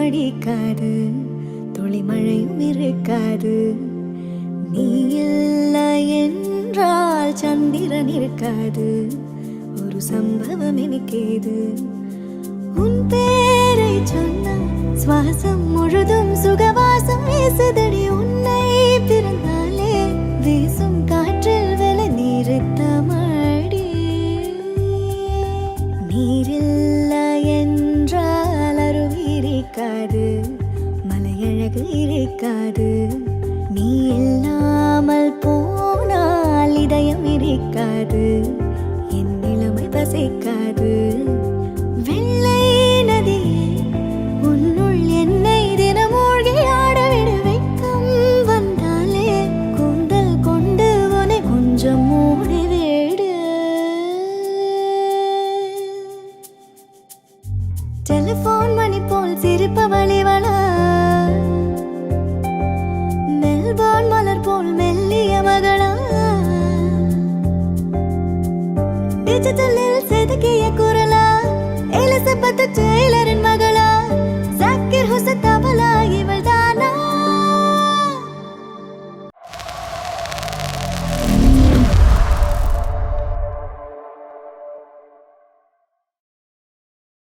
அடிக்காது, துளி மழையும் இருக்காது. நீ இல்லை என்றால் சந்திரன் இருக்காது. ஒரு சம்பவம் எனக்கேது. உன் பேரை சொன்ன சுவாசம் முழுதும் சுகவாசம் வீசுதடி. உன்னை பிறந்தாலே வீசும் காற்றில் விலை நிறுத்த மாடி. நீரில்லை என்றால் அருவி இருக்காது, மலையழகு இருக்காது. நீ இல்லாமல் போனால் இதயம் இருக்காது, என் நிலைமை பசிக்காது. வெள்ளை நதியே உன்னுள் என்னை தினமூழ்கி ஆடவிடு. வெட்கம் வந்தாலே கூந்தல் கொண்டு உன்னை கொஞ்சம் மூடிவிடு. டெலிபோன் மணி போல் சிரிப்பவளிவளா, மெல்பான் மலர் போல் மெல்லிய மகளா, டிஜிட்டலில் செதுக்கிய